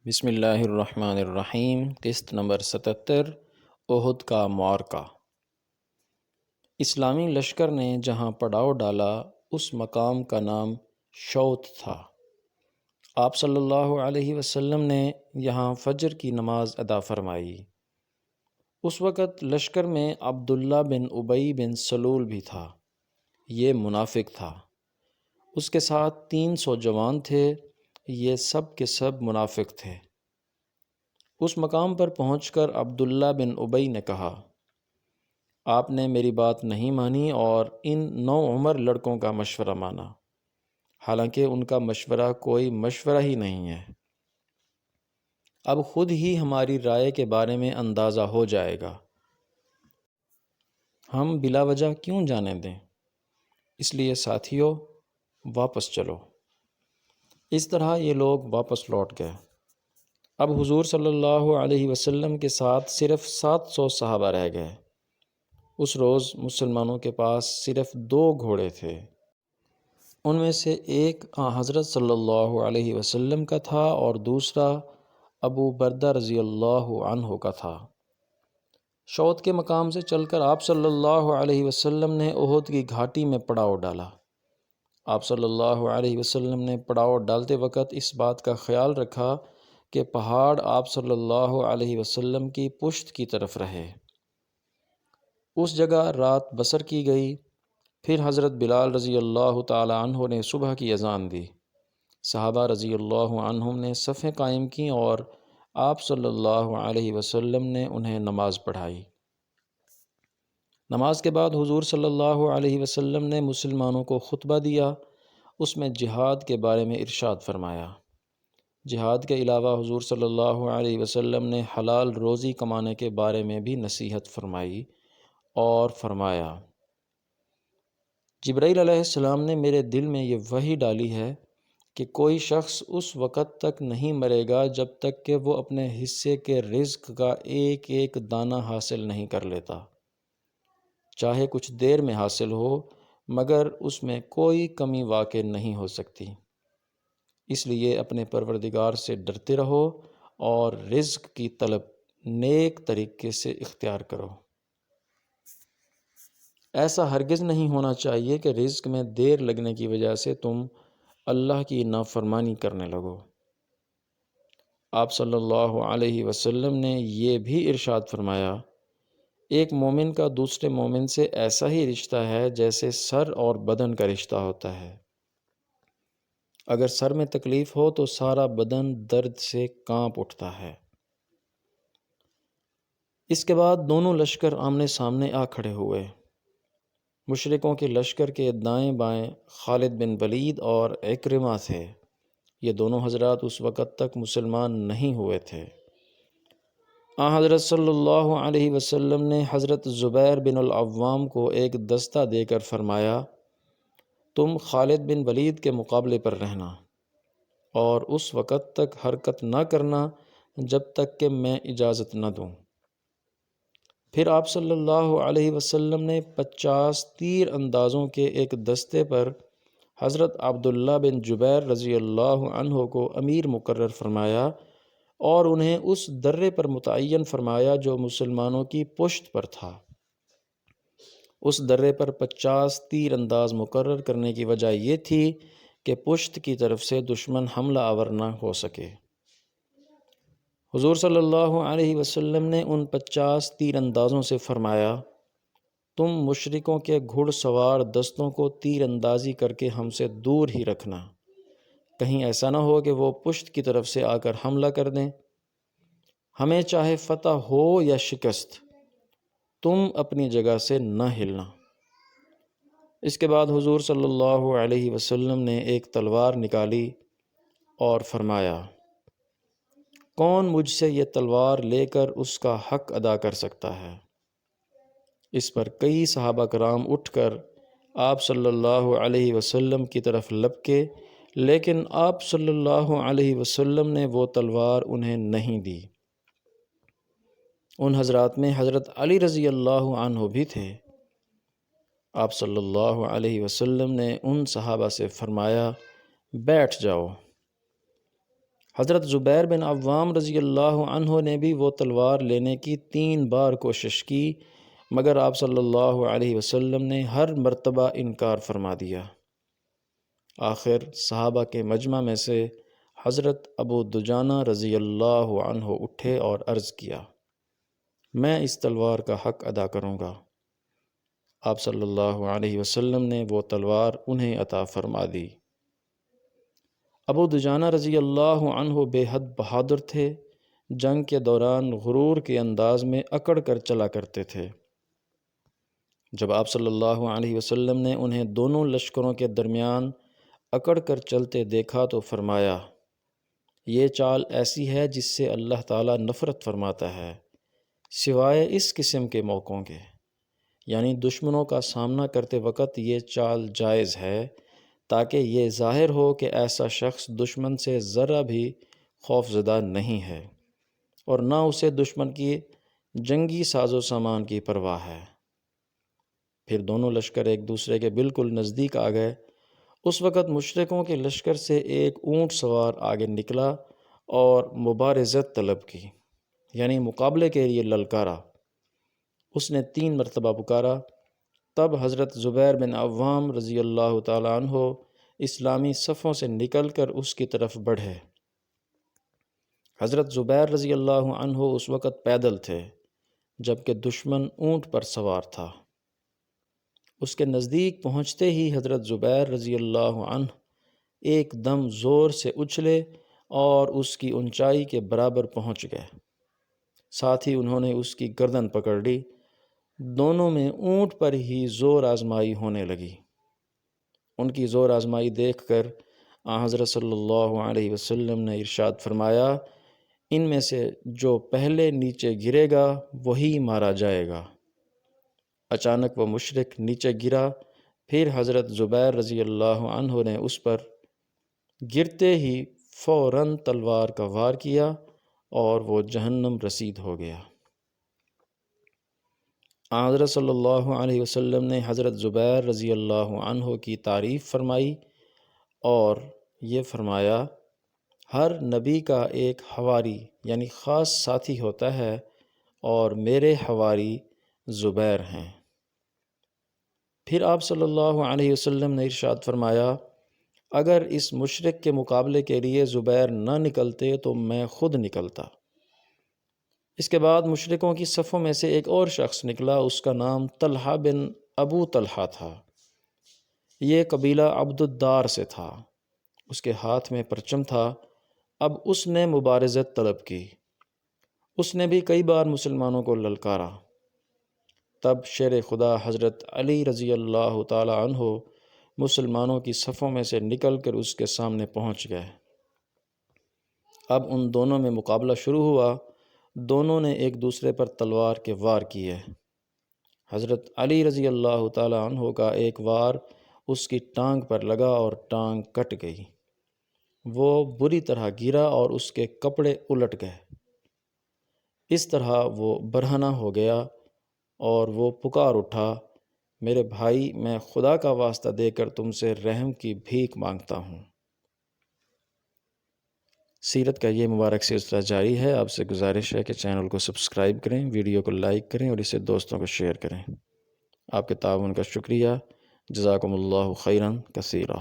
بسم اللہ الرحمن الرحیم۔ قسط نمبر 77، احد کا معرکہ۔ اسلامی لشکر نے جہاں پڑاؤ ڈالا اس مقام کا نام شوط تھا۔ آپ صلی اللہ علیہ وسلم نے یہاں فجر کی نماز ادا فرمائی۔ اس وقت لشکر میں عبداللہ بن ابی بن سلول بھی تھا، یہ منافق تھا۔ اس کے ساتھ 300 جوان تھے، یہ سب کے سب منافق تھے۔ اس مقام پر پہنچ کر عبداللہ بن ابی نے کہا، آپ نے میری بات نہیں مانی اور ان نوعمر لڑکوں کا مشورہ مانا، حالانکہ ان کا مشورہ کوئی مشورہ ہی نہیں ہے۔ اب خود ہی ہماری رائے کے بارے میں اندازہ ہو جائے گا، ہم بلا وجہ کیوں جانے دیں؟ اس لیے ساتھیو، واپس چلو۔ اس طرح یہ لوگ واپس لوٹ گئے۔ اب حضور صلی اللہ علیہ وسلم کے ساتھ صرف 700 صحابہ رہ گئے۔ اس روز مسلمانوں کے پاس صرف 2 گھوڑے تھے۔ ان میں سے ایک حضرت صلی اللہ علیہ وسلم کا تھا اور دوسرا ابو بردہ رضی اللہ عنہ کا تھا۔ شوط کے مقام سے چل کر آپ صلی اللہ علیہ وسلم نے احد کی گھاٹی میں پڑاؤ ڈالا۔ آپ صلی اللہ علیہ وسلم نے پڑاؤ ڈالتے وقت اس بات کا خیال رکھا کہ پہاڑ آپ صلی اللہ علیہ وسلم کی پشت کی طرف رہے۔ اس جگہ رات بسر کی گئی۔ پھر حضرت بلال رضی اللہ تعالی عنہ نے صبح کی اذان دی۔ صحابہ رضی اللہ عنہم نے صفیں قائم کیں اور آپ صلی اللہ علیہ وسلم نے انہیں نماز پڑھائی۔ نماز کے بعد حضور صلی اللہ علیہ وسلم نے مسلمانوں کو خطبہ دیا۔ اس میں جہاد کے بارے میں ارشاد فرمایا۔ جہاد کے علاوہ حضور صلی اللہ علیہ وسلم نے حلال روزی کمانے کے بارے میں بھی نصیحت فرمائی اور فرمایا، جبرائیل علیہ السلام نے میرے دل میں یہ وحی ڈالی ہے کہ کوئی شخص اس وقت تک نہیں مرے گا جب تک کہ وہ اپنے حصے کے رزق کا ایک ایک دانہ حاصل نہیں کر لیتا، چاہے کچھ دیر میں حاصل ہو، مگر اس میں کوئی کمی واقع نہیں ہو سکتی۔ اس لیے اپنے پروردگار سے ڈرتے رہو اور رزق کی طلب نیک طریقے سے اختیار کرو۔ ایسا ہرگز نہیں ہونا چاہیے کہ رزق میں دیر لگنے کی وجہ سے تم اللہ کی نافرمانی کرنے لگو۔ آپ صلی اللہ علیہ وسلم نے یہ بھی ارشاد فرمایا، ایک مومن کا دوسرے مومن سے ایسا ہی رشتہ ہے جیسے سر اور بدن کا رشتہ ہوتا ہے۔ اگر سر میں تکلیف ہو تو سارا بدن درد سے کانپ اٹھتا ہے۔ اس کے بعد دونوں لشکر آمنے سامنے آ کھڑے ہوئے۔ مشرکوں کے لشکر کے دائیں بائیں خالد بن ولید اور عکرمہ تھے۔ یہ دونوں حضرات اس وقت تک مسلمان نہیں ہوئے تھے۔ حضرت صلی اللہ علیہ وسلم نے حضرت زبیر بن العوام کو ایک دستہ دے کر فرمایا، تم خالد بن ولید کے مقابلے پر رہنا اور اس وقت تک حرکت نہ کرنا جب تک کہ میں اجازت نہ دوں۔ پھر آپ صلی اللہ علیہ وسلم نے 50 تیر اندازوں کے ایک دستے پر حضرت عبداللہ بن جبیر رضی اللہ عنہ کو امیر مقرر فرمایا اور انہیں اس درے پر متعین فرمایا جو مسلمانوں کی پشت پر تھا۔ اس درے پر 50 تیر انداز مقرر کرنے کی وجہ یہ تھی کہ پشت کی طرف سے دشمن حملہ آور نہ ہو سکے۔ حضور صلی اللہ علیہ وسلم نے ان 50 تیر اندازوں سے فرمایا، تم مشرکوں کے گھڑ سوار دستوں کو تیر اندازی کر کے ہم سے دور ہی رکھنا، کہیں ایسا نہ ہو کہ وہ پشت کی طرف سے آ کر حملہ کر دیں۔ ہمیں چاہے فتح ہو یا شکست، تم اپنی جگہ سے نہ ہلنا۔ اس کے بعد حضور صلی اللہ علیہ وسلم نے ایک تلوار نکالی اور فرمایا، کون مجھ سے یہ تلوار لے کر اس کا حق ادا کر سکتا ہے؟ اس پر کئی صحابہ کرام اٹھ کر آپ صلی اللہ علیہ وسلم کی طرف لپکے، لیکن آپ صلی اللہ علیہ وسلم نے وہ تلوار انہیں نہیں دی۔ ان حضرات میں حضرت علی رضی اللہ عنہ بھی تھے۔ آپ صلی اللہ علیہ وسلم نے ان صحابہ سے فرمایا، بیٹھ جاؤ۔ حضرت زبیر بن عوام رضی اللہ عنہ نے بھی وہ تلوار لینے کی 3 بار کوشش کی، مگر آپ صلی اللہ علیہ وسلم نے ہر مرتبہ انکار فرما دیا۔ آخر صحابہ کے مجمع میں سے حضرت ابو دجانہ رضی اللہ عنہ اٹھے اور عرض کیا، میں اس تلوار کا حق ادا کروں گا۔ آپ صلی اللہ علیہ وسلم نے وہ تلوار انہیں عطا فرما دی۔ ابو دجانہ رضی اللہ عنہ بے حد بہادر تھے، جنگ کے دوران غرور کے انداز میں اکڑ کر چلا کرتے تھے۔ جب آپ صلی اللہ علیہ وسلم نے انہیں دونوں لشکروں کے درمیان اکڑ کر چلتے دیکھا تو فرمایا، یہ چال ایسی ہے جس سے اللہ تعالیٰ نفرت فرماتا ہے، سوائے اس قسم کے موقعوں کے، یعنی دشمنوں کا سامنا کرتے وقت یہ چال جائز ہے، تاکہ یہ ظاہر ہو کہ ایسا شخص دشمن سے ذرا بھی خوف زدہ نہیں ہے اور نہ اسے دشمن کی جنگی ساز و سامان کی پرواہ ہے۔ پھر دونوں لشکر ایک دوسرے کے بالکل نزدیک آ گئے۔ اس وقت مشرکوں کے لشکر سے ایک اونٹ سوار آگے نکلا اور مبارزت طلب کی، یعنی مقابلے کے لیے للکارا۔ اس نے 3 مرتبہ پکارا۔ تب حضرت زبیر بن عوام رضی اللہ تعالیٰ عنہ اسلامی صفوں سے نکل کر اس کی طرف بڑھے۔ حضرت زبیر رضی اللہ عنہ اس وقت پیدل تھے، جبکہ دشمن اونٹ پر سوار تھا۔ اس کے نزدیک پہنچتے ہی حضرت زبیر رضی اللہ عنہ ایک دم زور سے اچھلے اور اس کی اونچائی کے برابر پہنچ گئے۔ ساتھ ہی انہوں نے اس کی گردن پکڑ لی۔ دونوں میں اونٹ پر ہی زور آزمائی ہونے لگی۔ ان کی زور آزمائی دیکھ کر حضرت صلی اللہ علیہ وسلم نے ارشاد فرمایا، ان میں سے جو پہلے نیچے گرے گا وہی مارا جائے گا۔ اچانک وہ مشرک نیچے گرا، پھر حضرت زبیر رضی اللہ عنہ نے اس پر گرتے ہی فوراً تلوار کا وار کیا اور وہ جہنم رسید ہو گیا۔ حضرت صلی اللہ علیہ وسلم نے حضرت زبیر رضی اللہ عنہ کی تعریف فرمائی اور یہ فرمایا، ہر نبی کا ایک حواری یعنی خاص ساتھی ہوتا ہے اور میرے حواری زبیر ہیں۔ پھر آپ صلی اللہ علیہ وسلم نے ارشاد فرمایا، اگر اس مشرک کے مقابلے کے لیے زبیر نہ نکلتے تو میں خود نکلتا۔ اس کے بعد مشرکوں کی صفوں میں سے ایک اور شخص نکلا، اس کا نام طلحہ بن ابو طلحہ تھا۔ یہ قبیلہ عبد الدار سے تھا۔ اس کے ہاتھ میں پرچم تھا۔ اب اس نے مبارزت طلب کی۔ اس نے بھی کئی بار مسلمانوں کو للکارا۔ تب شیر خدا حضرت علی رضی اللہ تعالی عنہ مسلمانوں کی صفوں میں سے نکل کر اس کے سامنے پہنچ گئے۔ اب ان دونوں میں مقابلہ شروع ہوا۔ دونوں نے ایک دوسرے پر تلوار کے وار کیے۔ حضرت علی رضی اللہ تعالی عنہ کا ایک وار اس کی ٹانگ پر لگا اور ٹانگ کٹ گئی۔ وہ بری طرح گرا اور اس کے کپڑے الٹ گئے۔ اس طرح وہ برہنہ ہو گیا اور وہ پکار اٹھا، میرے بھائی، میں خدا کا واسطہ دے کر تم سے رحم کی بھیک مانگتا ہوں۔ سیرت کا یہ مبارک سلسلہ جاری ہے۔ آپ سے گزارش ہے کہ چینل کو سبسکرائب کریں، ویڈیو کو لائک کریں اور اسے دوستوں کو شیئر کریں۔ آپ کے تعاون کا شکریہ۔ جزاکم اللہ خیراً کثیرا۔